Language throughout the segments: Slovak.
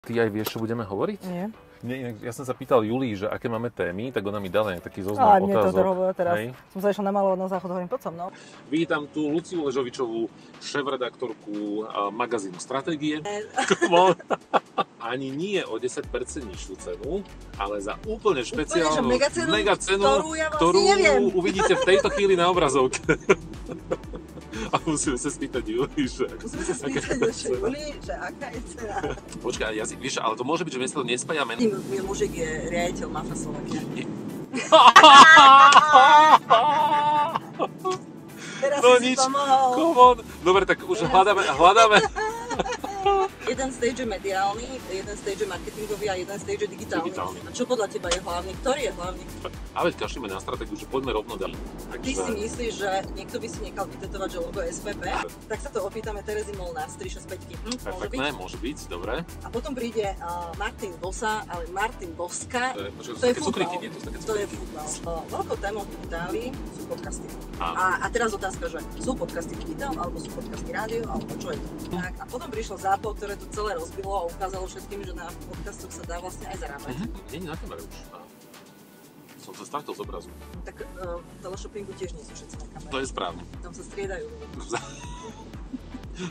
Ty aj vieš, čo budeme hovoriť? Nie. Nie, ja som sa pýtal Julii, že aké máme témy, tak ona mi dala taký zoznam Ale otázok. mne to dohovuje teraz. Hej. Som sa išla namalovať na záchod, hovorím, poď so mnou. Vítam tu Luciu Ležovičovú, šéfredaktorku magazínu Stratégie. Ani nie o 10% nižšiu cenu, ale za úplne špeciálnu megacenu, ktorú neviem. uvidíte v tejto chvíli na obrazovke. A musíme sa spýtať Julii, že aká je cena. Počkaj, vieš, ale to môže byť, že my sa to nespájame. Môj mužik je riaditeľ Mafra Slovakia. Teraz No si nič, pomohol. come on. Dobre, tak už hľadáme. Jeden stage je mediálny, jeden stage je marketingový a jeden stage je digitálny. A čo podľa teba je hlavný? Ktorý je hlavný? A veď kašlíme na stratégiu, že poďme rovno ďalej. Ty si myslíš, že niekto by si nechal vytetovať, že logo SPP? Tak sa to opýtame Terezy Molnár z 365. Perfektné, môže byť, dobre. A potom príde Martin Bosa, ale Martin Boska. To je futbal. To je futbal. Veľkou témou v Itálii sú podcasty. Áno. A teraz otázka, že sú podcasty digitál, alebo sú podcasty rádio, alebo čo je to? Tak, a potom prišlo Zápol, ktoré to celé rozbilo a ukázalo všetkým, že na podcastoch sa dá vlastne aj zarábať. Nie je na kamere už. Som sa stratil z obrazu. Tak v teleshoppingu tiež nie sú všetci na kamere. To je správne. Tam sa striedajú.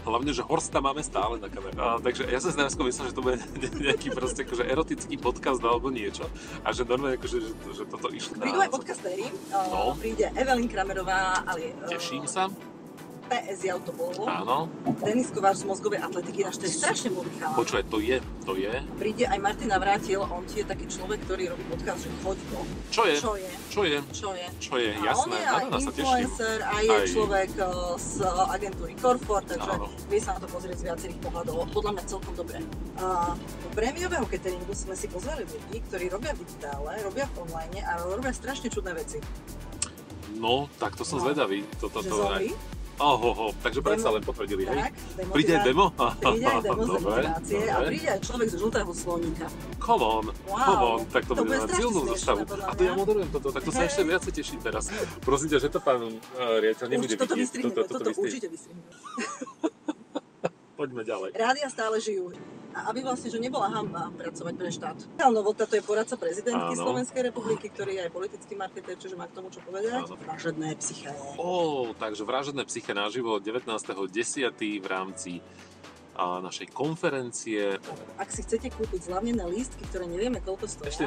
Hlavne, že Horsta máme stále na kamere. Takže ja som si najskôr myslel, že to bude nejaký proste akože erotický podcast alebo niečo. A že normálne akože, že toto išlo na... Prídu aj podcastéri. Príde Evelyn Kramerová, ale... Teším sa. PS Autobolo. Áno. Denis Kováč z mozgovej atletiky, to je strašne múdry chalán. Počúvaj, to je. Príde aj Martin Navrátil, on je taký človek, ktorý robí podcast, že choď to. Čo je, A jasné, on je na aj to sa teším. influencer a je človek z agentúry Corfor, takže vie sa na to pozrieť z viacerých pohľadov. Podľa mňa celkom dobre. Do prémiového cateringu sme si pozvali ľudí, ktorí robia v digitále, robia v online a robia strašne čudné veci. No, tak to som zvedavý. Takže predsa len potvrdili, hej? Príde aj demo? Príde aj demo z demonstrácie a príde aj človek z žltého sloníka. Come on, tak to bude mať silnú zostavu. A to ja moderujem toto, tak to sa ešte viacej teším teraz. Prosím ťa, že to pán riaditeľ nebude vidieť. Toto určite vystrihneme. Poďme ďalej. Rádia stále žijú. A aby vlastne, že nebola hanba pracovať pre štát. Novota, to je poradca prezidentky Slovenskej republiky, ktorý je aj politický marketér, čiže má k tomu čo povedať. Vražedné psyché. Takže Vražedné psyché naživo 19.10. v rámci našej konferencie. Ak si chcete kúpiť zľavnené lístky, ktoré nevieme koľko stoja. Ešte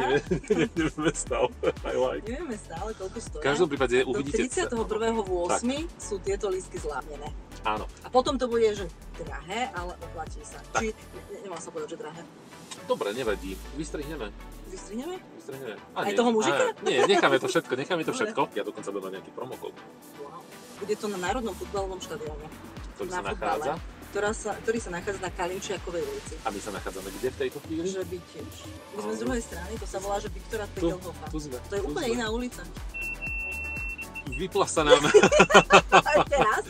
nevieme stále. Nevieme stále koľko stoja. V každom prípade uvidíte... Do 31.8. sú tieto lístky zľavnené. Áno. A potom to bude, že drahé, ale oplatí sa. Či nemá sa povedať, že drahé. Dobre, nevadí. Vystrihneme. Vystrihneme? Aj toho mužika? Nie, necháme to všetko. Ja dokonca dám nejaký promokód. Wow. Bude to na Národnom futbalovom štadióne. Ktorý sa nachádza? Ktorý sa nachádza na Kalinčiakovej ulici. A my sa nachádzame kde v tejto chvíli? Že by tiež. My sme z druhej strany, to sa volá, že Viktora Tegelhofa. To je úplne iná ulica. Vypla sa nám. Aj teraz?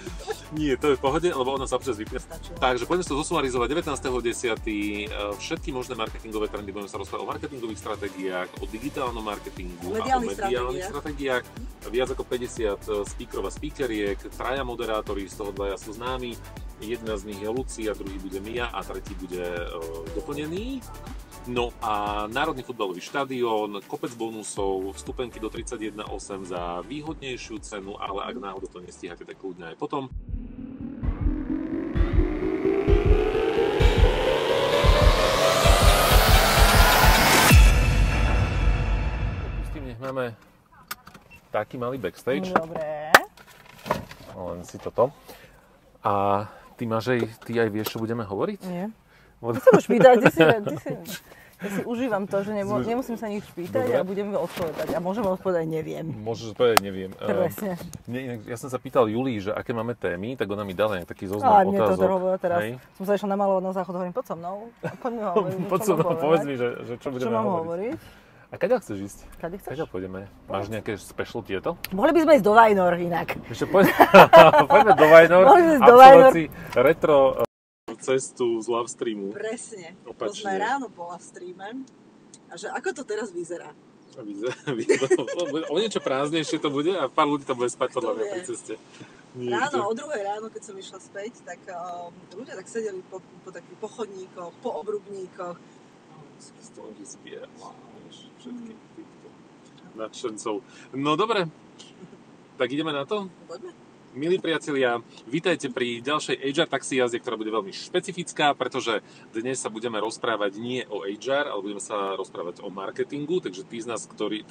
Nie, to je v pohode, lebo ona sa občas vypne. Takže poďme sa zosumarizovať 19.10. Všetky možné marketingové trendy, budeme sa rozprávať o marketingových stratégiách, o digitálnom marketingu a o mediálnych stratégiách. Viac ako 50 speakerov a speakeriek, traja moderátori, z toho dvaja sú známi. Jedna z nich je Lucia, druhý bude Mia a tretí bude doplnený. No a Národný futbalový štadión, kopec bonusov, vstupenky do 31,8 za výhodnejšiu cenu, ale ak náhodou to nestíhate, tak kľudne aj potom. Pustím, nech máme taký malý backstage. Dobre. Len si toto. A ty aj vieš, čo budeme hovoriť? Nie. Ty sa budeš pýtať, ja si užívam to, že nemusím sa nič pýtať a budem odpovedať. A môžem odpovedať neviem. Môžeš odpovedať neviem. Presne. Ja som sa pýtal Julii, že aké máme témy, tak ona mi dala taký zoznam otázok. Mne to dohovuje teraz. Som sa išla namalovať na záchod, hovorím, poď so mnou. Poď so mnou, povedz mi, že čo budeme hovoriť. A kaďa chceš ísť? Kade chceš? Kaďa pôjdeme? Máš nejaké special tieto? Mohli by sme ísť do Vajnor inak. Ešte poďme do Vajnor. Absolvenci retro cestu z live streamu. Presne. To sme ráno bola v streame. A že ako to teraz vyzerá? O niečo prázdnejšie to bude a pár ľudí to bude spať podľa mňa pri ceste. Ráno, o 2:00 ráno, keď som išla späť, tak ľudia tak sedeli po takých pochodníkoch, po obrubníkoch ľudí zbierala, všetkých týchto nadšencov. No dobre, tak ideme na to? Poďme. Milí priatelia, vítajte pri ďalšej HR taxi jazde, ktorá bude veľmi špecifická, pretože dnes sa budeme rozprávať nie o HR, ale budeme sa rozprávať o marketingu, takže tí z vás, ktorí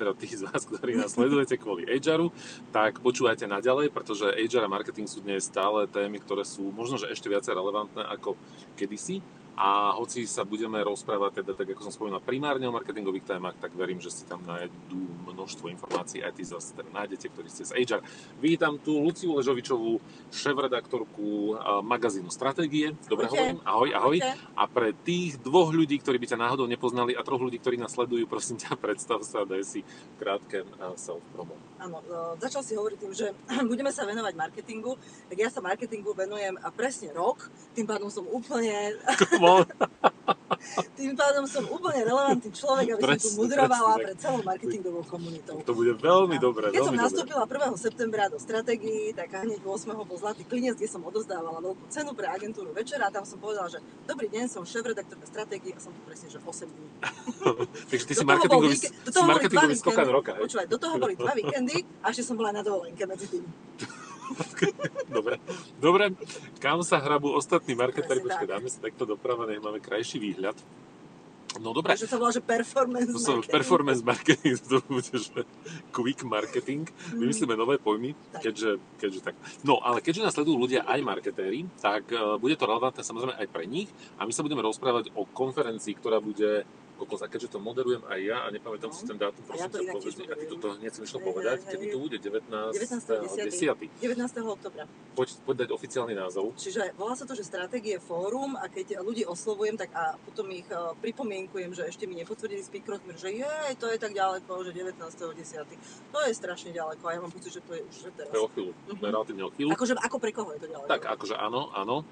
nás sledujete kvôli HR-u, tak počúvajte naďalej, pretože HR a marketing sú dnes stále témy, ktoré sú možno, že ešte viacej relevantné ako kedysi. A hoci sa budeme rozprávať, teda, tak ako som spomínal, primárne o marketingových témach, tak verím, že si tam nájdú množstvo informácií, aj tí zase teda nájdete, ktorí ste z HR. Vítam tu Luciu Ležovičovú, šéfredaktorku magazínu Stratégie. Dobre hovorím? Ahoj, ahoj. A pre tých dvoch ľudí, ktorí by ťa náhodou nepoznali a troch ľudí, ktorí nás sledujú, prosím ťa, predstav sa, daj si krátke self-promo. Áno, začal si hovoriť tým, že budeme sa venovať marketingu, tak ja sa marketingu venujem presne rok, tým pádom som úplne... Tým pádom som úplne relevantný človek, aby som tu mudrovala pre celou marketingovou komunitou. To bude veľmi dobré. Keď som nastúpila 1. septembra do Stratégií, tak hneď 8. bol Zlatý klinec, kde som odovzdávala veľkú cenu pre agentúru Večera a tam som povedala, že dobrý deň, som šéfredaktorka Stratégií a som tu presne, že 8 dní. Takže ty si marketingový skokan roka. Počúvaj, do toho boli 2 víkendy a ešte som bola na dovolenke medzi tým. Dobre, kam sa hrabú ostatní marketéri? Počkaj, dáme sa takto doprava, nech máme krajší výhľad. No dobre. Takže to bolo, že performance marketing. Performance marketing, to bude, že quick marketing. Vymyslíme nové pojmy, keďže tak. No, ale keďže nás sledujú ľudia aj marketéri, tak bude to relevantné samozrejme aj pre nich a my sa budeme rozprávať o konferencii, ktorá bude a keďže to moderujem aj ja a nepamätám si ten dátum, prosím ťa povedz, a ty toto hneď som išiel povedať, kedy to bude, 19. oktobra. Poď dať oficiálny názov. Čiže volá sa to, že Stratégie fórum a keď ľudí oslovujem, tak a potom ich pripomienkujem, že ešte mi nepotvrdili speaker, že to je tak ďaleko, že 19.10. To je strašne ďaleko a ja mám pocit, že to je už teraz. To je o chvíľu, relatívne o chvíľu. Akože ako pre koho je to ďaleko? Tak, akože áno.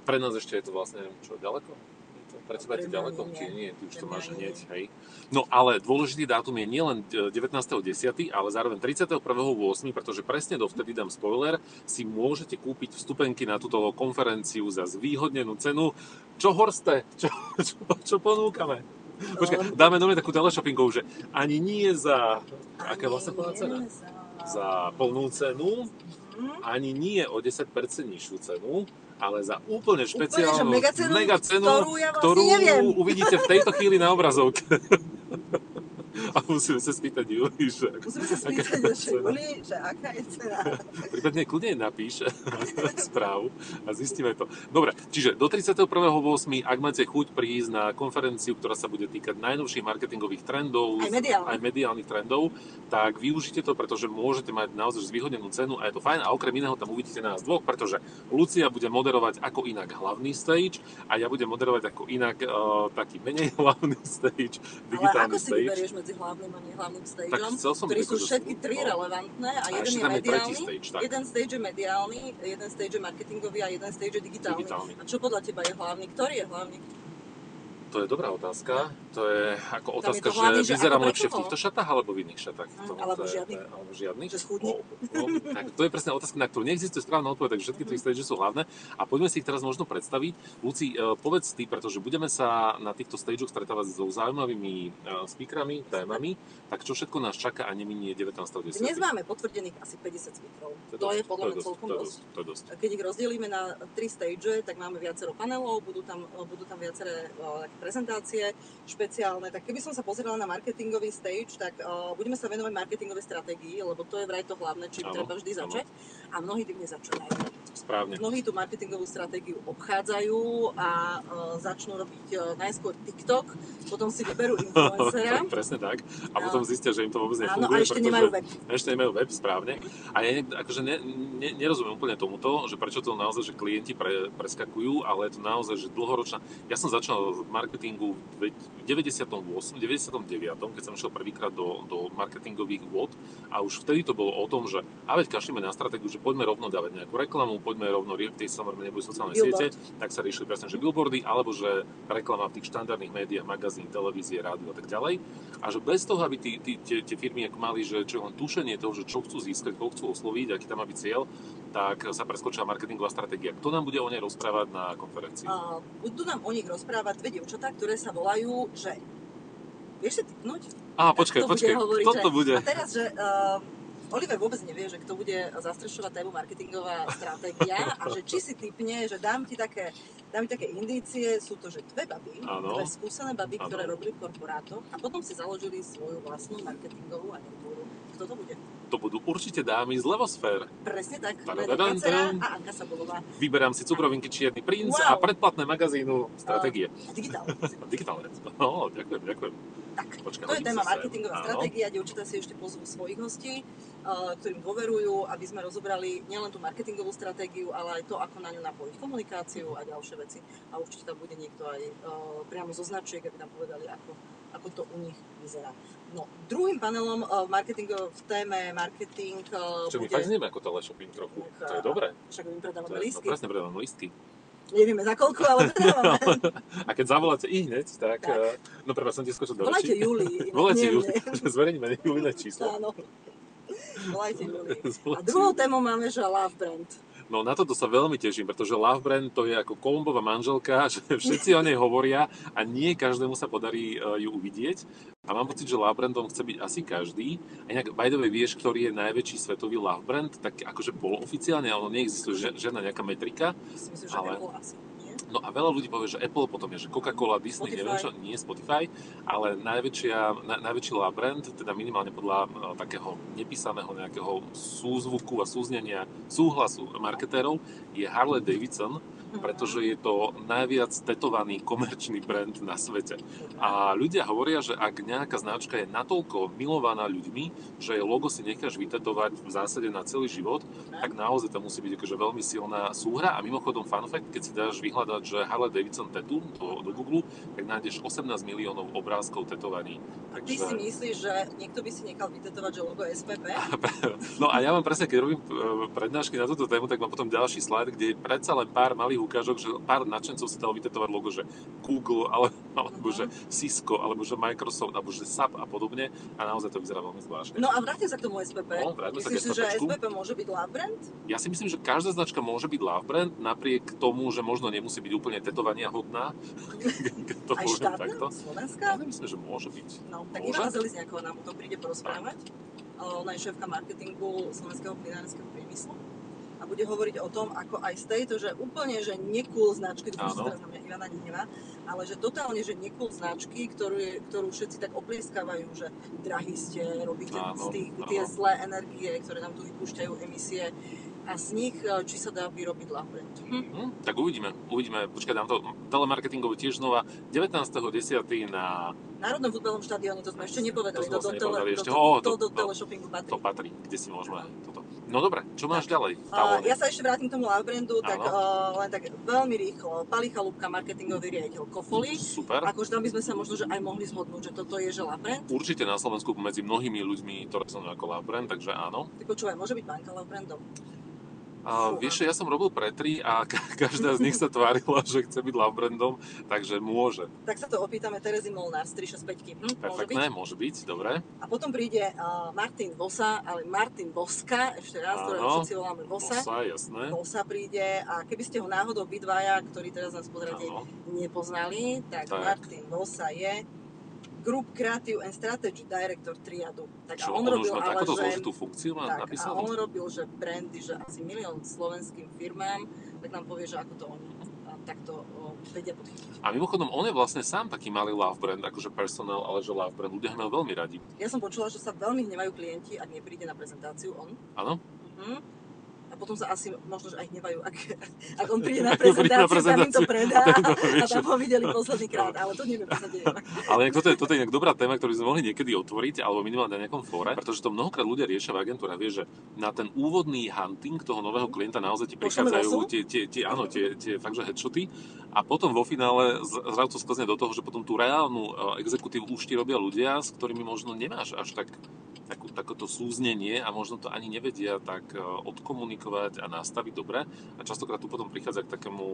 Pre nás ešte je to vlastne, čo, ďaleko? Pre teba je to ďaleko? Nie, ty už to máš hneď, hej. No ale dôležitý dátum je nielen 19.10., ale zároveň 31.8., pretože presne dovtedy dám spoiler, si môžete kúpiť vstupenky na túto konferenciu za zvýhodnenú cenu. Čo Horste? Čo ponúkame? Počkaj, dáme nové takú teleshoppingovú, že ani nie za... Aká vlastne bola cena? Za plnú cenu, ani nie o 10% nižšiu cenu, ale za úplne špeciálnu megacenu, ktorú uvidíte v tejto chvíli na obrazovke. A musíme sa spýtať Juli, že aká je cena. Prípadne kľudne napíš správu a zistíme to. Dobre, čiže do 31.8., ak máte chuť prísť na konferenciu, ktorá sa bude týkať najnovších marketingových trendov, aj mediálnych trendov, tak využite to, pretože môžete mať naozaj zvýhodnenú cenu a je to fajn. A okrem iného tam uvidíte nás dvoch, pretože Lucia bude moderovať ako inak hlavný stage a ja budem moderovať ako inak taký menej hlavný stage, digitálny stage. Ale ako si vyberieš medzi hlavným a nehlavným stageom, ktorí sú všetky tri relevantné a jeden je mediálny, jeden stage je mediálny, jeden stage je marketingový a jeden stage je digitálny. A čo podľa teba je hlavný? Ktorý je hlavný? To je dobrá otázka. To je ako otázka, že vyzerám lepšie v týchto šatách alebo v iných šatách. Alebo žiadny. Že schudni. Tak to je presne otázka, na ktorú neexistuje správna odpoveď, takže všetky tri stage sú hlavné. A poďme si ich teraz možno predstaviť. Luci, povedz ty, pretože budeme sa na týchto stageoch stretávať so zaujímavými speakerami, témami, tak čo všetko nás čaká a neminie 19.10. Dnes máme potvrdených asi 50 speakerov. To je podľa mňa celkom dosť. Keď ich rozdelíme na 3 stage, tak máme viacero panelov, budú tam viaceré prezentácie špeciálne. Tak keby som sa pozerala na marketingový stage, tak budeme sa venovať marketingovej stratégii, lebo to je vraj to hlavné, čím treba vždy začať. A mnohí tým nezačínajú. Správne. Mnohí tú marketingovú stratégiu obchádzajú a začnú robiť najskôr TikTok, potom si vyberú influencera. Presne tak. A potom zistia, že im to vôbec nefunguje. Áno, a ešte nemajú web. Ešte nemajú web, správne. A ja akože nerozumiem úplne tomuto, že prečo to naozaj, že klienti preskakujú, ale je to naozaj, že dlhoročná. Ja som začal v marketingu v 99., keď som išiel prvýkrát do marketingových vôd a už vtedy to bolo o tom, že a veď kašlíme na stratégiu, že poďme rovno dávať nejakú reklamu, poďme rovno v tej samozrejme nebudú sociálne Billboard. siete, tak sa riešili presne, že billboardy, alebo že reklama v tých štandardných médiách, magazín, televízie, rádio a tak ďalej. A že bez toho, aby tie firmy ako mali, že čo len tušenie toho, že čo chcú získať, koho chcú osloviť, aký tam má byť cieľ, tak sa preskočila marketingová stratégia. Kto nám bude o nej rozprávať na konferencii? Budú nám o nich rozprávať dve dievčatá, ktoré sa volajú, že... Vieš si tipnúť? Počkaj, toto bude. A teraz, že Oliver vôbec nevie, že kto bude zastrešovať tému marketingová stratégia a že či si tipne, že dám ti také indície, sú to, že dve baby, dve skúsené baby, ktoré robili v korporátoch a potom si založili svoju vlastnú marketingovú agentúru. Kto to bude? To budú určite dámy z Levosfér. Presne tak, Veronika Cera a Anka Sabolová. Vyberám si cukrovinky Čierny princ a predplatné magazínu Stratégie. Digitálne. No, ďakujem. Tak, to je téma marketingová stratégia, dievčatá si ešte pozvú svojich hostí, ktorým dôverujú, aby sme rozobrali nielen tú marketingovú stratégiu, ale aj to, ako na ňu napojiť komunikáciu a ďalšie veci. A určite tam bude niekto aj priamo zo značiek, aby nám povedali, ako to u nich vyzerá. No, druhým panelom v téme marketing čo my fakt znieme ako teleshopping trochu, to je dobré. Však my predávame lístky. Presne, predávame lístky. Nevieme za koľko, ale predávame. A keď zavoláte hneď, tak... No prvé som ti skočil do reči. Volajte Juli, že zverejníme Juliné číslo. Áno. Volajte Juli. A druhou témou máme, že Love Brand. No na toto sa veľmi teším, pretože Love Brand to je ako Kolumbová manželka, že všetci o nej hovoria a nie každému sa podarí ju uvidieť. A mám pocit, že Love Brandom chce byť asi každý. A inak, by the way, vieš, ktorý je najväčší svetový Love Brand? Tak akože poloficiálne, ale neexistuje žiadna nejaká metrika. Myslím, že Apple asi. No a veľa ľudí povie, že Apple, potom je, že Coca-Cola, Disney, neviem čo, nie Spotify, ale najväčší Love Brand, teda minimálne podľa takého nepísaného nejakého súzvuku a súznenia, súhlasu marketérov, je Harley Davidson, pretože je to najviac tetovaný komerčný brand na svete. A ľudia hovoria, že ak nejaká značka je natoľko milovaná ľuďmi, že jej logo si necháš vytetovať v zásade na celý život, tak naozaj to musí byť akože veľmi silná súhra. A mimochodom fun fact, keď si dáš vyhľadať, že Harley Davidson tattoo do Google, tak nájdeš 18 miliónov obrázkov tetovaní. Takže... Ty si myslíš, že niekto by si nechal vytetovať, že logo SPP? No a ja mám presne, keď robím prednášky na túto tému, tak mám potom ďalší slajd, kde je predsa len pár malých ukážok, že pár nadšencov si dalo vytetovať logo, že Google, alebo že Cisco, alebo že Microsoft, alebo že SAP a podobne. A naozaj to vyzerá veľmi zvláštne. No a vráťme sa k tomu SPP. Myslíš si, že SPP môže byť love brand? Ja si myslím, že každá značka môže byť love brand, napriek tomu, že možno nemusí byť úplne tetovania hodná. Aj štátna? Slovenská? Ja myslím, že môže byť. No, tak Ivana Zelizňáková nám o tom príde porozprávať. Ona je šéfka marketingu slovenského plinárenského priemyslu. A bude hovoriť o tom, ako aj z tejto, že úplne, že necool značky, dúfam, že teraz na mňa Ivana nehnevá, ale že totálne, že necool značky, ktorú všetci tak oplieskávajú, že drahí ste, robíte tie zlé energie, ktoré nám tu vypúšťajú emisie, a z nich, či sa dá vyrobiť love brand. Tak uvidíme. Počkaj, dám to telemarketingovo tiež znova. 19.10. na Národnom futbalovom štadióne, to sme ešte nepovedali. To do teleshoppingu patrí. To patrí, kde si môžeme toto. No dobre, čo máš ďalej? Ja sa ešte vrátim k tomu love brandu, tak len tak veľmi rýchlo. Pali Chalúbka, marketingový riaditeľ Kofoli. Super. Akože tam by sme sa možno že aj mohli zhodnúť, že toto je že love brand. Určite na Slovensku medzi mnohými ľuďmi to rezonujú ako love brand, takže áno. Ty počúvaj, môže byť banka love brandom? Vieš, ja som robil pre 3 a každá z nich sa tvárila, že chce byť love brandom, takže môže. Tak sa to opýtame Terezy Molnár z 365. Perfektné, môže byť, dobre. A potom príde Martin Vosa, ale Martin Voska, ešte raz, ktorého všetci voláme Vosa. Vosa, jasné. Vosa príde a keby ste ho náhodou vydvaja, ktorí teraz nás pozeráte, nepoznali, tak Martin Vosa je Group Creative and Strategy Director Triadu. Tak on robil ale takúto zložitú funkciu napísal? A on robil, že brandy, že asi 1 000 000 slovenským firmám, tak nám povie, že ako to oni takto vedia podchytiť. A mimochodom, on je vlastne sám taký malý love brand, akože personal, ale že love brand. Ľudia ho veľmi radi. Ja som počula, že sa veľmi hnevajú klienti, ak nepríde na prezentáciu on. Áno? A potom sa asi možno, že aj hnevajú, ak on príde na prezentáciu, tam im to predá a tam ho videli posledný krát, ale to neviem, čo sa deje. Ale toto je inak dobrá téma, ktorú sme mohli niekedy otvoriť, alebo minimálne na nejakom fóre, pretože to mnohokrát ľudia riešia v agentúre, vieš, že na ten úvodný hunting toho nového klienta naozaj ti prichádzajú tie fakt, že headshoty a potom vo finále zrazu to sklzne do toho, že potom tú reálnu exekutívu už ti robia ľudia, s ktorými možno nemáš až tak takéto súznenie a možno to ani nevedia tak odkomunikovať a nastaviť dobre. A častokrát tu potom prichádza k takému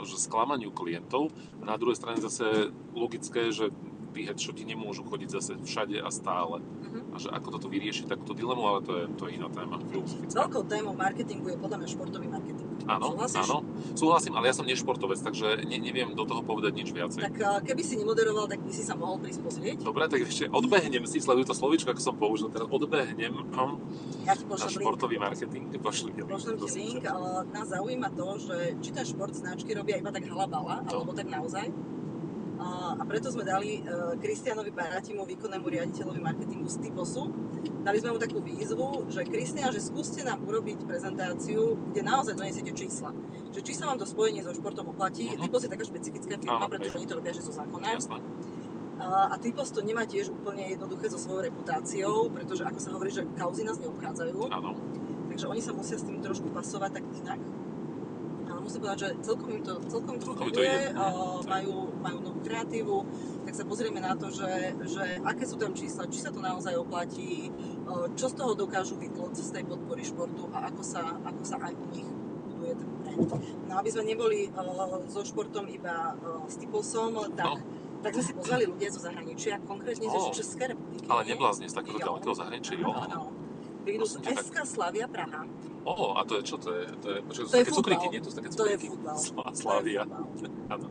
že sklamaniu klientov. A na druhej strane zase logické, že tí headshoti nemôžu chodiť zase všade a stále. A že ako toto vyriešiť takúto dilemu, ale to je iná téma. Veľkou témou marketingu je podľa mňa športový marketing. Áno, súhlasím, ale ja som nešportovec, takže neviem do toho povedať nič viacej. Tak keby si nemoderoval, tak by si sa mohol prísť pozrieť. Dobre, tak ešte odbehnem si, sleduj to slovíčko, ako som použil, teraz odbehnem ja ti na športový marketing. Pošlem ti link, ale nás zaujíma to, že či ten šport značky robia iba tak halabala, alebo tak naozaj. A preto sme dali Kristianovi Baratimu, výkonnému riaditeľovi marketingu z Typosu. Dali sme mu takú výzvu, že Kristian, že skúste nám urobiť prezentáciu, kde naozaj donesiete čísla. Že či sa vám to spojenie so športom oplatí. Typos je taká špecifická firma, pretože oni to robia, že zo zákona. A Typos to nemá tiež úplne jednoduché so svojou reputáciou, pretože ako sa hovorí, že kauzy nás neobchádzajú. Takže oni sa musia s tým trošku pasovať tak inak. Musím povedať, že celkom im to funguje, majú novú kreatívu, tak sa pozrieme na to, že aké sú tam čísla, či sa to naozaj oplatí, čo z toho dokážu vytlocť z tej podpory športu a ako sa aj u nich buduje ten brand. No aby sme neboli so športom iba s Typosom, tak sme si pozvali ľudia zo zahraničia, konkrétne zo Českej republiky. Ale neblázne z takéhoto ďalekého zahraničia, jo? Prídu z SK Slavia Praha. A to je čo? To je také cukríky, nie? To sú také cukríky. To je futbal. Slavia. Áno,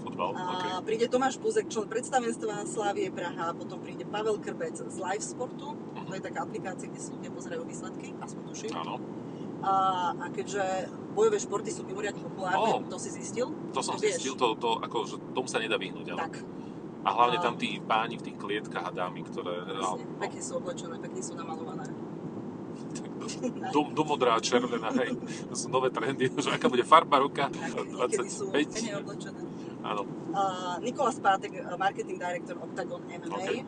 futbal, a príde Tomáš Buzek, člen predstavenstva Slavie Praha, potom príde Pavel Krbec z Live Sportu, to je taká aplikácia, kde si ľudia pozerajú výsledky, aspoň tuším. Áno. A keďže bojové športy sú mimoriadne populárne, to si zistil? To som zistil, akože tomu sa nedá vyhnúť, ale. Tak. A hlavne tam tí páni v tých klietkách a dámy, ktoré. Pekne sú oblečené, pekne sú namalované. Domodrá, červená, hej. To sú nové trendy, že aká bude farba ruka, 25. Sú pekne oblečené. Áno. Nikolás Pátek, marketing director Octagon MMA.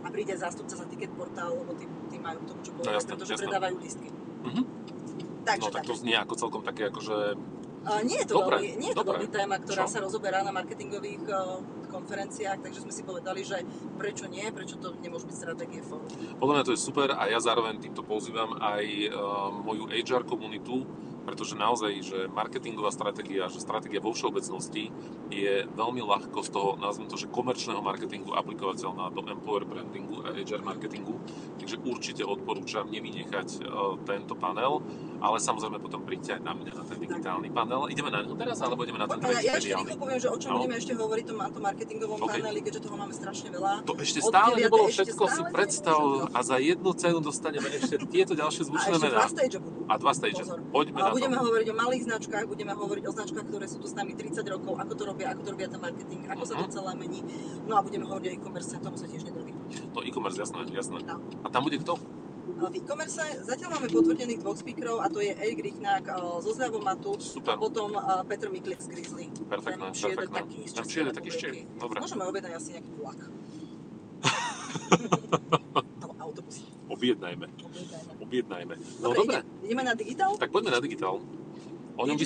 A príde zástupca za ticket portál, lebo tí majú k tomu čo povedať, pretože predávajú lístky. Takže tak to znie ako celkom také akože. Nie je to veľmi téma, ktorá sa rozoberá na marketingových konferenciách, takže sme si povedali, že prečo nie, prečo to nemôže byť stratégie fórum. Podľa mňa to je super a ja zároveň týmto pozývam aj moju HR komunitu, pretože naozaj, že marketingová stratégia, že stratégia vo všeobecnosti je veľmi ľahko z toho, nazvem to, že komerčného marketingu aplikovateľná do employer brandingu a HR marketingu, takže určite odporúčam nevynechať tento panel, ale samozrejme potom príďte aj na mňa na ten digitálny panel. Ideme na ňu teraz, alebo ideme na ten tretí mediálny? Ja ešte rýchlo poviem, že o čom budeme ešte hovoriť o marketingovom paneli, keďže toho máme strašne veľa. To ešte stále nebolo všetko, si predstav a za jednu cenu dostaneme ešte tieto ďalšie zvučné mená. A dva stage budú. Poďme na to. Budeme hovoriť o malých značkách, budeme hovoriť o značkách, ktoré sú tu s nami 30 rokov, ako to robia ten marketing, ako sa to celé mení. No a budeme hovoriť o e-commerce, tomu sa tiež nedá vyhnúť. To e-commerce, jasné. No. A tam bude kto? V e-commerce zatiaľ máme potvrdených 2 speakerov a to je Erik Richnák zo Zdravomatu a potom Petr Miklik z Grizzly. Perfektné. Tam přijede taký štěk. Dobre. Môžeme objednať asi nejaký vlak. Alebo autobus. Objednajme. No dobre. Ideme na digitál? Tak poďme na digitál. O ňom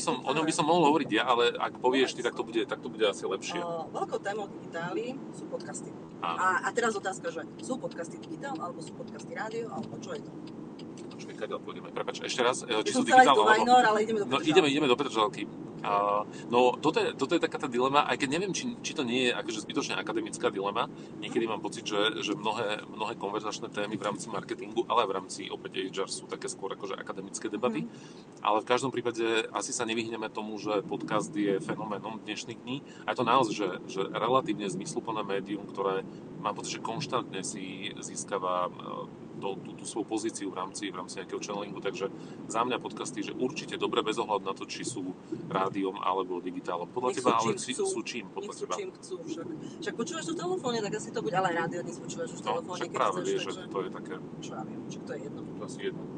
by som mohol hovoriť ja, ale ak povieš ty, tak to bude asi lepšie. Veľkou témou digitály sú podcasty. A teraz otázka, že sú podcasty digitál, alebo sú podcasty rádio, alebo čo je to? Počkaj, kadiaľ pôjdeme? Prepáč, ešte raz. Či sú digitál, alebo... ale ideme do Petržalky. Ideme do Petržalky. No, toto je taká tá dilema, aj keď neviem, či to nie je akože zbytočne akademická dilema. Niekedy mám pocit, že mnohé konverzačné témy v rámci marketingu, ale aj v rámci opäť HR sú také skôr akože akademické debaty. Ale v každom prípade asi sa nevyhneme tomu, že podcast je fenoménom dnešných dní. A je to naozaj, že relatívne zmysluplné médium, ktoré mám pocit, že konštantne si získava tú svoju pozíciu v rámci nejakého channelingu, takže za mňa podcasty, že určite dobre bez ohľadu na to, či sú rádiom alebo digitálom. Podľa teba, ale sú čím podľa teba? Čím chcú však počúvaš to v telefóne, tak asi to bude, ale rádio dnes počúvaš už v telefóne. Však práve vieš, že to je také. Čo ja viem, však to je jedno.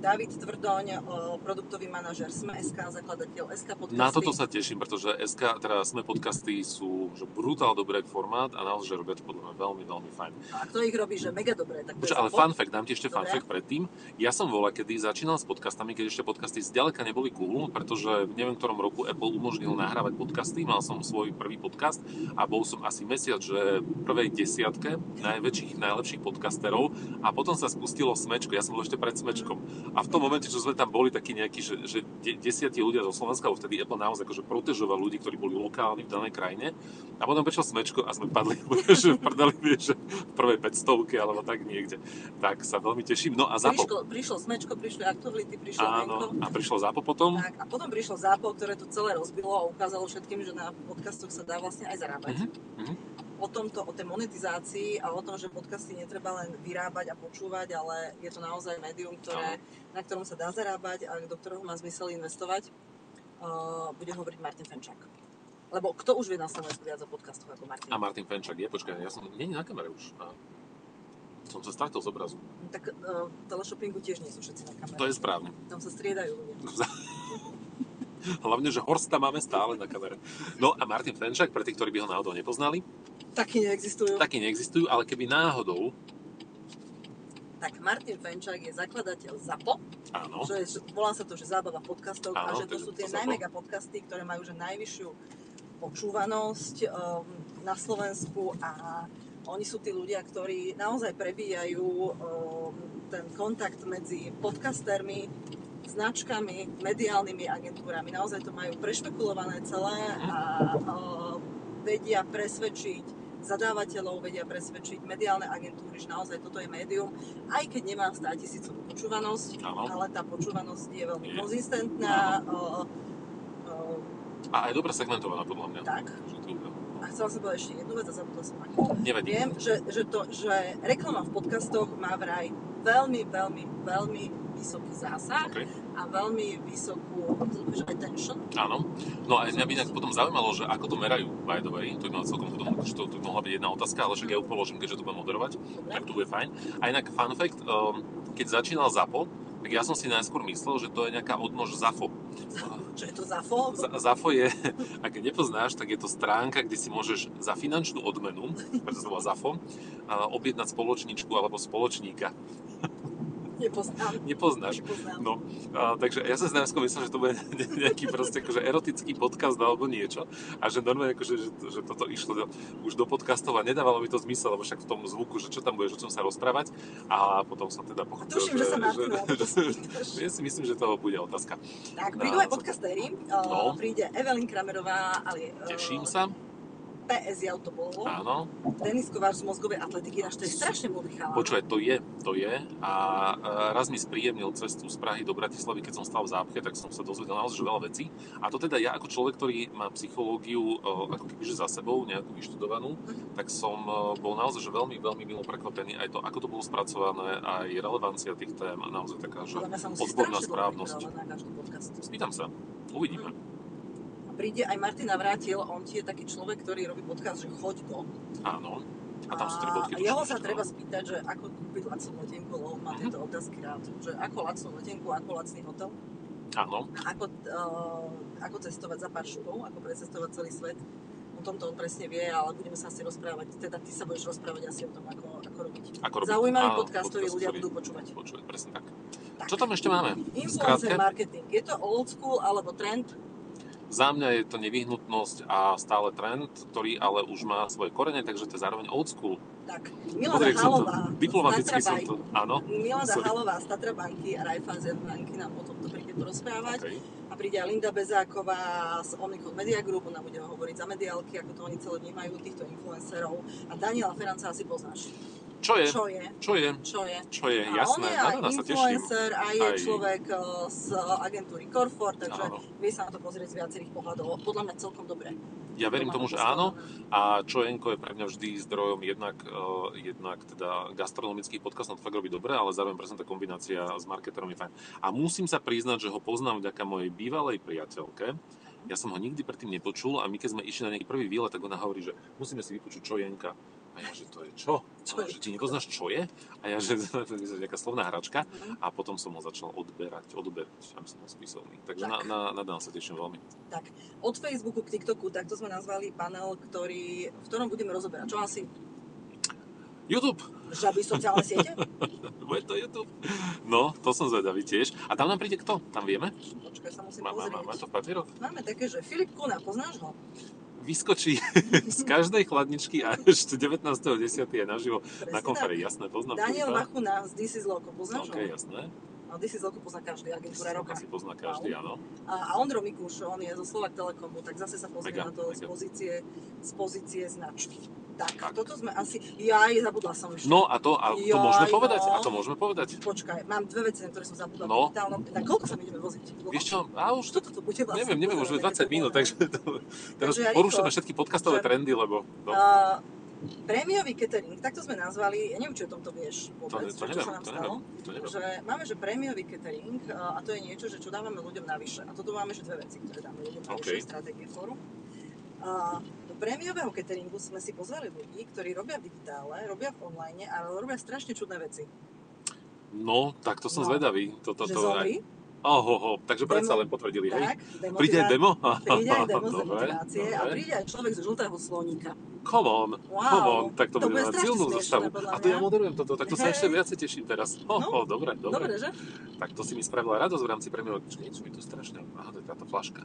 David Tvrdoň, produktový manažer SME.sk, zakladateľ SK Podcasty. Na toto sa teším, pretože SK, teda SME Podcasty sú brutál dobrý formát a naozaj robia to podľa mňa veľmi, veľmi fajn. A kto ich robí, že mega dobre, tak to je ale fun fact, dám ti ešte fun fact predtým. Ja som kedy začínal s podcastami, keď ešte podcasty zďaleka neboli cool, pretože v neviem ktorom roku Apple umožnil nahrávať podcasty, mal som svoj prvý podcast a bol som asi mesiac, že v prvej desiatke najlepších podcasterov a potom sa spustilo Smečko, ja som bol ešte pred Smečkom a v tom momente, čo sme tam boli takí nejakí, že 10 ľudia zo Slovenska, vtedy Apple naozaj akože protežoval ľudí, ktorí boli lokálni v danej krajine a potom prišlo Smečko a sme padli, že prdali, vieš, v prvej 500 alebo tak niekde. Tak sa veľmi teším. No a Zapo. Prišlo Smečko, prišli Aktuality, prišlo Áno, a prišlo Zapo potom. Tak, a potom prišlo Zapo, ktoré to celé rozbilo a ukázalo všetkým, že na podcastoch sa dá vlastne aj zarábať. O tej monetizácii a o tom, že podcasty netreba len vyrábať a počúvať, ale je to naozaj médium, na ktorom sa dá zarábať a do ktorého má zmysel investovať, bude hovoriť Martin Fenčák. Lebo kto už vie na Slovensku viac o podcastoch ako Martin? A Martin Fenčák je, počkaj, ja som nie na kamere už. Som sa stratil z obrazu. Tak v teleshoppingu tiež nie sú všetci na kamere. To je správne. Tam sa striedajú ľudia. Hlavne, že Horsta máme stále na kamere. No a Martin Fenčák, pre tých, ktorí by ho náhodou nepoznali. Takí neexistujú, ale keby náhodou. Tak Martin Fenčák je zakladateľ ZAPO. Áno. Volá sa to, že zábava v podcastoch a že to sú tie najmega podcasty, ktoré majú že najvyššiu počúvanosť na Slovensku a oni sú tí ľudia, ktorí naozaj prebíjajú ten kontakt medzi podcastermi, značkami, mediálnymi agentúrami. Naozaj to majú prešpekulované celé a vedia presvedčiť zadávateľov, vedia presvedčiť mediálne agentúry, že naozaj toto je médium, aj keď nemá 100 000 počúvanosť, ale tá počúvanosť je veľmi konzistentná. A aj dobre segmentovaná, podľa mňa. Tak. A chcela som povedať ešte jednu vec a zabudla som akú. Nevadí. Viem, že reklama v podcastoch má vraj veľmi, veľmi, veľmi vysoký zásah a veľmi vysokú attention. Áno. No a mňa by inak potom zaujímalo, že ako to merajú, by the way. To by mala celkom potom, že to mohla byť jedna otázka, ale však ja ju položím, keďže to budem moderovať. Dobre. Tak to bude fajn. A inak fun fact, keď začínal Zapo, tak ja som si najskôr myslel, že to je nejaká odnož Zafo. Čo je to Zafo? Zafo je, ak nepoznáš, tak je to stránka, kde si môžeš za finančnú odmenu, preto sa volá Zafo, objednať spoločničku alebo spoločníka. Nepoznáš. No, takže ja som si najskôr myslel, že to bude nejaký proste akože erotický podcast alebo niečo a že normálne akože, že toto išlo už do podcastov a nedávalo mi to zmysel, lebo však v tom zvuku, že čo tam budeš, o čom sa rozprávať a potom som teda pochopil, že ja si myslím, že to bude otázka. Tak, prídu aj podcastéri, príde Evelyn Kramerová, ale teším sa. PS Autobolovo. Áno. Denis Kovář z mozgovej atletiky, to je strašne múdry chalán. Počúvaj, to je. A raz mi spríjemnil cestu z Prahy do Bratislavy, keď som stal v Zápche, tak som sa dozvedel naozaj veľa vecí. A to teda ja ako človek, ktorý má psychológiu ako kebyže za sebou, nejakú vyštudovanú, tak som bol naozaj že veľmi, veľmi milo prekvapený aj to, ako to bolo spracované, aj relevancia tých tém a naozaj taká, že odborná správnosť. Spýtam sa, uvidíme. Príde aj Martin Navrátil, on je taký človek, ktorý robí podcast, že choď do. Áno. A tam sú 3 bodky. A jeho sa treba spýtať, že ako kúpiť lacnú letenku, lebo má tieto otázky rád. Že ako lacnú letenku, ako lacný hotel. Áno. A ako cestovať za pár šupov, ako precestovať celý svet. O tomto on presne vie, ale budeme sa asi rozprávať. Teda ty sa budeš rozprávať asi o tom, ako robiť. Zaujímavý podcast, ktorý ľudia budú počúvať. Presne tak. Čo tam ešte máme? Influencer marketing. Je to old school alebo trend? Za mňa je to nevyhnutnosť a stále trend, ktorý ale už má svoje korene, takže to je zároveň old school. Tak, Milada Halová diplomaticky som to, áno. Milada Halová z Tatra banky a Raiffeisen banky nám o tomto príde porozprávať. Okay. A príde aj Linda Bezáková z Omnicom Media Group, ona bude hovoriť za mediálky, ako to oni celé vnímajú, týchto influencerov. A Daniela Feranca asi poznáš. Čo je? Jasné. A on je aj influencer a je človek z agentúry Corford, takže vie sa na to pozrieť z viacerých pohľadov. Podľa mňa celkom dobre. Ja verím tomu, že áno. A Čojenko je pre mňa vždy zdrojom jednak teda gastronomických podcastov, to fakt robí dobre, ale zároveň presne tá kombinácia s marketerom je fajn. A musím sa priznať, že ho poznám vďaka mojej bývalej priateľke. Ja som ho nikdy predtým nepočul a my keď sme išli na nejaký prvý výlet, tak ona hovorí, že musíme si vypočuť Čojenka. A ja, že to je čo? Že ty nepoznáš, čo je? A ja, že to je nejaká slovná hračka. A potom som ho začal odberať, aby som bol spisovný. Takže na Dan sa teším veľmi. Tak, od Facebooku k TikToku, tak to sme nazvali panel, v ktorom budeme rozoberať. Čo asi? YouTube. Žaby sociálne siete? Bude to YouTube. No, to som zvedavý tiež. A tam nám príde kto? Tam vieme? Počkaj, sa musím pozrieť. Máme to v papieroch? Máme také, že Filip Kuna, poznáš ho? Vyskočí z každej chladničky a ešte 19.10. je naživo na konferii. Jasné, poznám. Daniel Machuna z This is Loco, poznáš ho? OK, jasné. No, This is Loco pozná každý, agentúra roka. Asi pozná každý, áno. A Ondro Mikuš, on je zo Slovak Telekomu, tak zase sa pozrie na to z pozície značky. Tak, toto sme asi... zabudla som ešte. No a to môžeme povedať? A to môžeme povedať? Počkaj, mám dve veci, na ktoré som zabudla. No. Tak koľko sa ideme voziť? Vieš čo, už to bude vlastne... Neviem, už 20 minút, takže teraz porušujeme všetky podcastové trendy, lebo... Prémiový catering, tak to sme nazvali, ja neviem, či o tomto vieš vôbec, čo sa nám stalo. Že máme, že prémiový catering a to je niečo, že čo dávame ľuďom navyše. A toto máme, že dve veci, ktoré dáme ľuďom navyše v Stratégie Fórum. Do prémiového cateringu sme si pozvali ľudí, ktorí robia v digitále, robia v online, ale robia strašne čudné veci. No, tak to som zvedavý. Že Zomri. Takže predsa len potvrdili, hej? Tak, príde aj demo? Príde aj demo z motivácie a príde aj človek z žltého sloníka. Come on, tak to bude mať silnú zostavu. A to ja moderujem toto, tak to sa ešte viacej teším teraz. Dobre. Dobre, že? Tak to si mi spravila radosť v rámci prémiového. Niečo mi tu strašne... Aha, to je táto fľaška.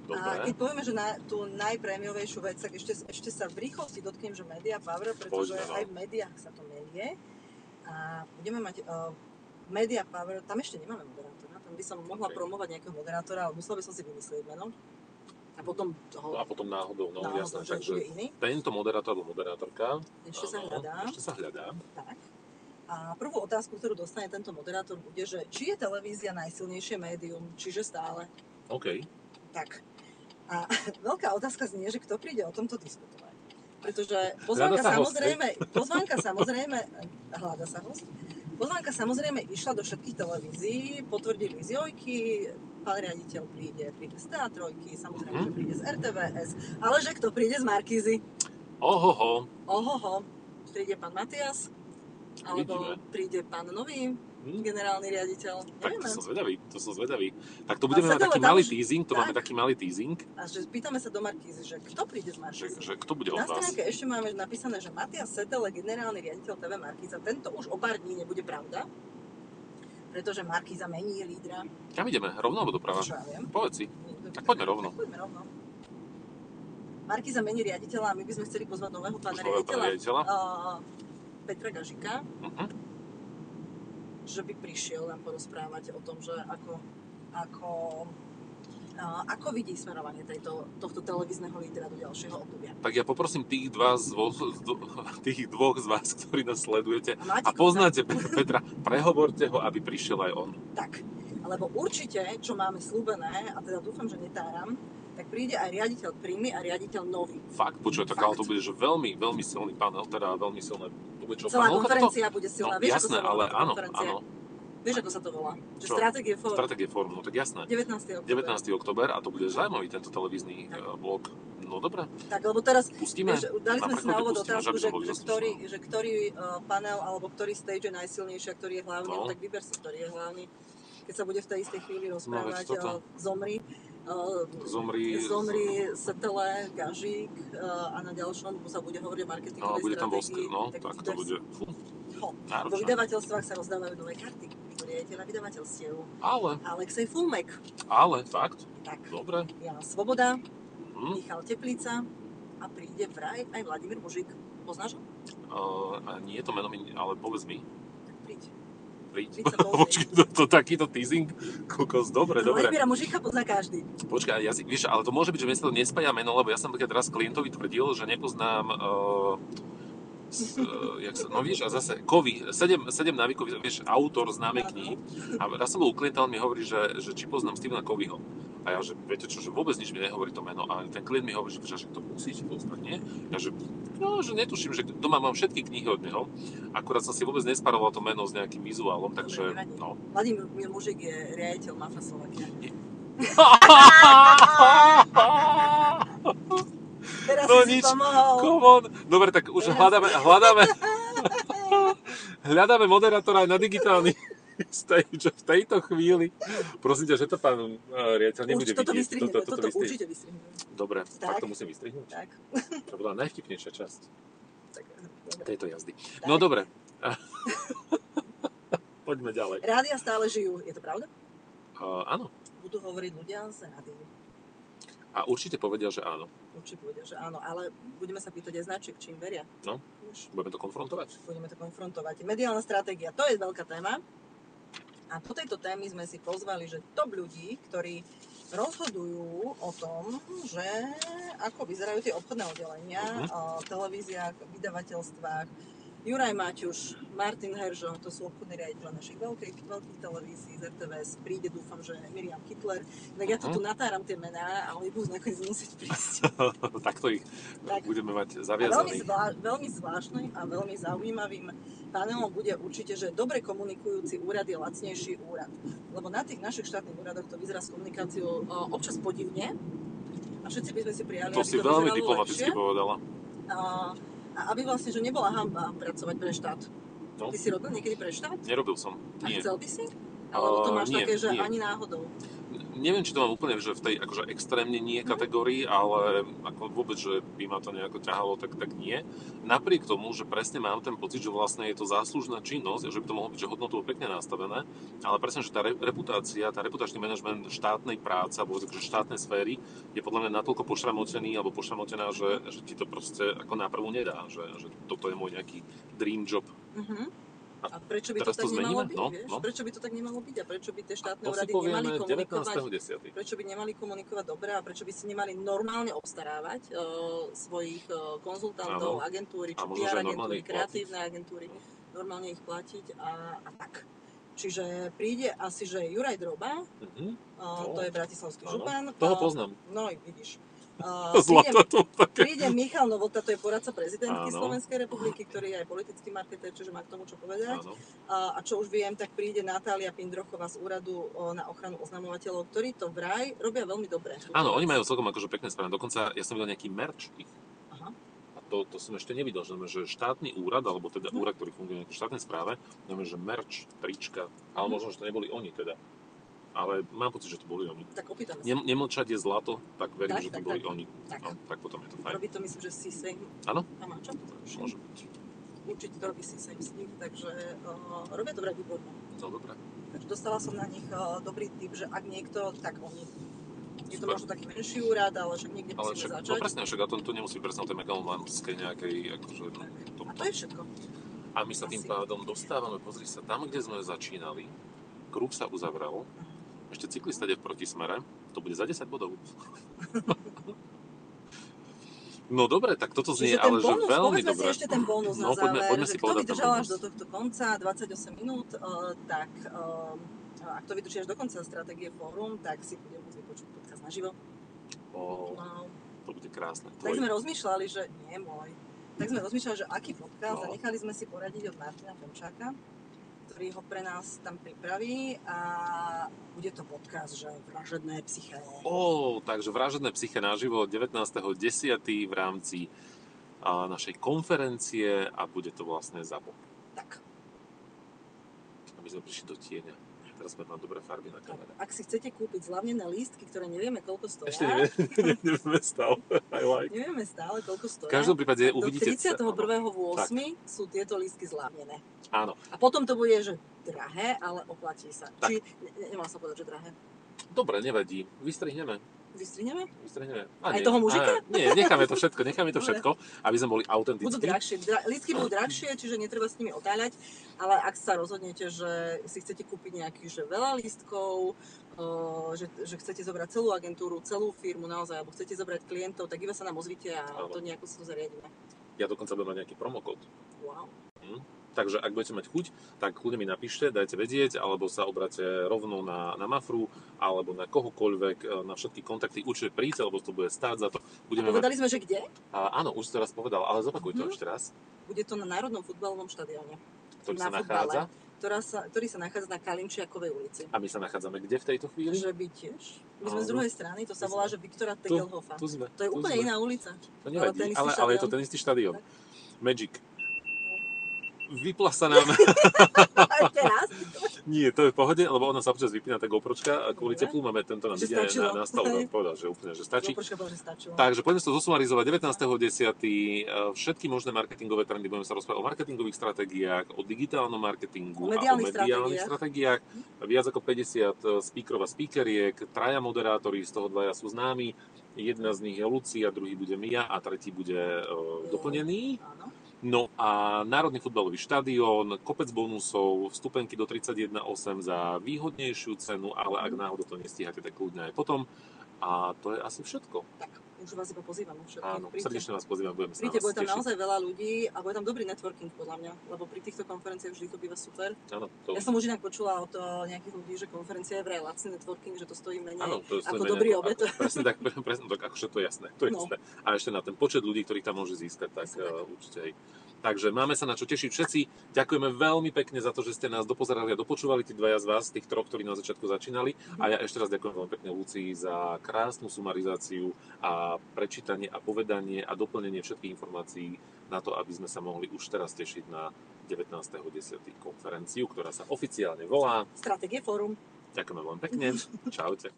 Dobre. A keď povieme, že na tú najprémiovejšiu vec, tak ešte sa v rýchlosti dotknem, že Media Power, pretože aj v médiách sa to melie. A budeme mať Media Power, tam ešte nemáme moderátora, tam by som mohla promovať nejakého moderátora, ale musela by som si vymyslieť meno. A potom náhodou, jasné, takže tento moderátor alebo moderátorka ešte sa hľadá. Tak. A prvú otázku, ktorú dostane tento moderátor, bude, že či je televízia najsilnejšie médium, čiže stále. OK. Tak. A veľká otázka znie, že kto príde o tomto diskutovať. Pretože pozvánka samozrejme išla do všetkých televízií, potvrdili z Jojky, pán riaditeľ príde z TA3, samozrejme, že príde z RTVS, ale že kto príde z Markízy? Príde pán Matias, alebo príde pán nový generálny riaditeľ. Tak to som zvedavý. Tak to budeme mať taký malý teasing, máme taký malý teasing. A že pýtame sa do Markízy, že kto príde z Markízy? Že kto bude od vás? Na stránke ešte máme napísané, že Matias Settele, generálny riaditeľ TV Markíza. Tento už o pár dní nebude pravda, pretože Markíza mení lídra. Kam ideme? Rovno alebo doprava? Čo ja viem? Povedz si. Tak poďme rovno. Markíza mení riaditeľa a my by sme chceli pozvať nového pána riaditeľa. Petra Gažika. Že by prišiel nám porozprávať o tom, že ako vidí smerovanie tohto televízneho lídra do ďalšieho obdobia. Tak ja poprosím tých dvoch z vás, ktorí nás sledujete a poznáte Petra, prehovorte ho, aby prišiel aj on. Tak, lebo určite, čo máme slúbené, a teda dúfam, že netáram, tak príde aj riaditeľ Príjmy a riaditeľ Nový. Fakt, počuj, tak ale to bude, že veľmi, veľmi silný panel, teda veľmi silné... Celá konferencia bude silná. No, jasné, ale áno. Vieš, ako sa to volá? Stratégie Fórum. Stratégie Fórum, no tak jasné. 19. október a to bude zaujímavý tento televízny blog. No dobre. Tak, lebo teraz pustíme. Dali sme si na úvod otázku, že ktorý panel alebo ktorý stage je najsilnejší a ktorý je hlavný, tak vyber si, ktorý je hlavný. Keď sa bude v tej istej chvíli rozprávať Zomri, Settele, Gažík a na ďalšom sa bude hovoriť o marketingovej stratégii. Tak to bude... Vo vydavateľstvách sa rozdávajú nové karty. Riaditeľa vydavateľstiev. Alexej Fulmek. Fakt? Tak. Dobre. Jana Svoboda, Michal Teplica a príde vraj aj Vladimír Mužík. Poznáš ho? Nie je to meno, ale povedz mi. Tak príď. Počkaj, to takýto teasing? Kokos, dobre. Vladimíra Mužíka pozná každý. Počkaj, vieš, ale to môže byť, že mne sa to nespája meno, lebo ja som raz klientovi tvrdil, že nepoznám... vieš, a zase Kovy, 7 návykov, vieš, autor známej knihy. A raz som bol u klienta, on mi hovorí, že či poznám Stephena Covyho. A ja, že viete čo, že vôbec nič mi nehovorí to meno. A ten klient mi hovorí, že to musíte poznať, nie? Ja, že netuším, že doma mám všetky knihy od neho. Akurát som si vôbec nesparoval to meno s nejakým vizuálom, takže no. Vladimír Mužík je riaditeľ Mafra Slovakia. Teraz No si nič, pomohol. come on. Dobre, tak už hľadáme moderátora aj na digitálny stage v tejto chvíli. Prosím ťa, že to pán riaditeľ nebude vidieť. Toto určite vystrihneme. Dobre, tak to musím vystrihnúť. Tak. To bola najvtipnejšia časť tejto jazdy. Tak. No dobre. Poďme ďalej. Rádia stále žijú, je to pravda? Áno. Budú hovoriť ľudia z rádií. A určite povedia, že áno. Určite povedia, že áno, ale budeme sa pýtať aj značiek, čím veria. No, budeme to konfrontovať. Budeme to konfrontovať. Mediálna stratégia, to je veľká téma. A do tejto témy sme si pozvali, že top ľudí, ktorí rozhodujú o tom, že ako vyzerajú tie obchodné oddelenia v televíziách, vydavateľstvách. Juraj Maťuš, Martin Heržo, to sú obchodní riaditeľe našich veľkých televízií z RTVS. Príde, dúfam, že Miriam Kittler. Tak ja tu natáram tie mená, ale budú nakoniec musieť prísť. Takto ich budeme mať zaviazaných. Veľmi zvláštnym a veľmi zaujímavým panelom bude určite, že dobre komunikujúci úrad je lacnejší úrad. Lebo na tých našich štátnych úradoch to vyzerá s komunikáciou občas podivne. A všetci by sme si prijali, to si veľmi diplomaticky povedala. A aby vlastne, že nebola hanba pracovať pre štát. No. Ty si robil niekedy pre štát? Nerobil som. Nie. A chcel by si? Alebo to máš také, že ani náhodou? Neviem, či to mám úplne, že v tej akože extrémne nie kategórii, ale ako vôbec, že by ma to nejako ťahalo, tak nie. Napriek tomu, že presne mám ten pocit, že vlastne je to záslužná činnosť, že by to mohlo byť, že hodnotovo pekne nastavené, ale presne, že tá reputácia, tá reputačný manažment štátnej práce, alebo že štátnej sféry je podľa mňa natoľko pošramotený alebo pošramotená, že ti to proste ako náprvu nedá, že toto je môj nejaký dream job. A prečo by to tak nemalo byť, vieš? No. Prečo by to tak nemalo byť a prečo by tie štátne úrady nemali komunikovať? 19.10. Prečo by nemali komunikovať dobre a prečo by si nemali normálne obstarávať svojich konzultantov, agentúry, či PR agentúry, kreatívne agentúry, normálne ich platiť a tak. Čiže príde asi, že Juraj Droba, to je bratislavský župan. Toho poznám. No, vidíš. Príde Michal Novota, to je poradca prezidentky Slovenskej republiky, ktorý je aj politický marketér, čiže má k tomu čo povedať. A čo už viem, tak príde Natália Pindrochová z úradu na ochranu oznamovateľov, ktorí to vraj robia veľmi dobre. Áno, oni majú celkom akože pekné správne. Dokonca ja som videl nejaký merch ich. A to som ešte nevidel, že štátny úrad, alebo teda úrad, ktorý funguje v štátnej správe, znamená, že merch, trička, ale možno, že to neboli oni teda. Ale mám pocit, že to boli oni. Tak opýtame sa. Nemlčať je zlato, tak verím, že to boli oni. Tak potom je to fajn. Robí to, myslím, že C-Same. Áno? A má čo? Môže byť. Určite to robí C-Same s nich, takže robia to vraj výborné. No, dobré. Takže dostala som na nich dobrý tip, že ak niekto, tak oni. Je to možno taký menší úrad, ale však niekde musíme začať. No presne, však a to nemusí presne o tej megalománskej nejakej, akože... A to je všetko. A my sa tým pádom dostávame, pozri sa, tam, kde sme začínali, kruh sa uzavrel. Ešte cyklista ide v protismere, to bude za 10 bodov. No dobre, tak toto znie, ale že veľmi dobre. Povedzme si ešte ten bonus na záver, poďme že si kto vydržal až bonus. do tohto konca, 28 minút, tak ak to vydrží až do konca stratégie fórum, tak si budem môcť vypočuť podcast naživo. To bude krásne. Tak sme rozmýšľali, že nie môj. Tak sme rozmýšľali, že aký podcast a nechali sme si poradiť od Martina Femčáka, ktorý ho pre nás tam pripraví a bude to podcast, že Vražedné psyché. Takže Vražedné psyché naživo 19.10. v rámci našej konferencie a bude to vlastne ZAPO. Tak. A my sme prišli do tieňa. Teraz sme tam dobré farby na kamere. Ak si chcete kúpiť zľavnené lístky, ktoré nevieme koľko stoja. Ešte nevieme stále. Nevieme stále koľko stoja. V každom prípade uvidíte... Do 31.8. sú tieto lístky zľavnené. Áno. A potom to bude, že drahé, ale oplatí sa. Tak. Či nemám sa povedať, že drahé. Dobre, nevadí. Vystrihneme. Vystrihneme? Aj toho mužika? Nie, necháme to všetko, aby sme boli autentickí. Budú drahšie. Lístky budú drahšie, čiže netreba s nimi otáľať, ale ak sa rozhodnete, že si chcete kúpiť nejakých že veľa lístkov, že chcete zobrať celú agentúru, celú firmu naozaj, alebo chcete zobrať klientov, tak iba sa nám ozvite a to nejako sa to zariadíme. Ja dokonca budem mať nejaký promokód. Wow. Takže ak budete mať chuť, tak kľudne mi napíšte, dajte vedieť, alebo sa obráte rovno na Mafru, alebo na kohokoľvek, na všetky kontakty. Určite príďte, lebo to bude stáť za to. Povedali sme, že kde? Áno, už to raz povedal, ale zopakuj to ešte raz. Bude to na Národnom futbalovom štadióne. ktorý na sa nachádza. ktorý sa nachádza na Kalinčiakovej ulici. A my sa nachádzame kde v tejto chvíli? Že by tiež. My sme z druhej strany, to sa volá, že Viktora Tegelhofa. Tu sme. To je úplne iná ulica. To nevadí, ale je to ten istý štadión. Magic. Vypla sa nám. Ešte raz? Nie, to je v pohode, lebo ona sa občas vypína tá GoPročka a kvôli teplu máme tento nám ide na stole. Povedal, že úplne, že stačí. Takže poďme si to zosumarizovať. 19.10. Všetky možné marketingové trendy, budeme sa rozprávať o marketingových stratégiách, o digitálnom marketingu a o mediálnych stratégiách. Viac ako 50 speakerov a speakeriek, traja moderátori, z toho dvaja sú známi. Jedna z nich je Lucia, druhý bude Mia a tretí bude doplnený. No a Národný futbalový štadión, kopec bonusov, vstupenky do 31,8 za výhodnejšiu cenu, ale ak náhodou to nestíhate, tak kľudne aj potom. A to je asi všetko. Tak, už vás iba pozývam. Áno, srdečne vás pozývam, budeme sa na vás tešiť. Bude tam tešiť. naozaj veľa ľudí a bude tam dobrý networking podľa mňa, lebo pri týchto konferenciách vždy to býva super. Áno, Ja som už inak počula od nejakých ľudí, že konferencia je vraj lacný networking, že to stojí menej ako menej, dobrý obed. Presne tak, akože to je jasné. To je jasné. A ešte na ten počet ľudí, ktorých tam môže získať, tak určite aj. Takže máme sa na čo tešiť všetci. Ďakujeme veľmi pekne za to, že ste nás dopozerali a dopočúvali, tí dvaja z vás, tých troch, ktorí na začiatku začínali. A ja ešte raz ďakujem veľmi pekne Lucii za krásnu sumarizáciu a prečítanie a povedanie a doplnenie všetkých informácií na to, aby sme sa mohli už teraz tešiť na 19.10. konferenciu, ktorá sa oficiálne volá Stratégie Fórum. Ďakujeme veľmi pekne. Čaute.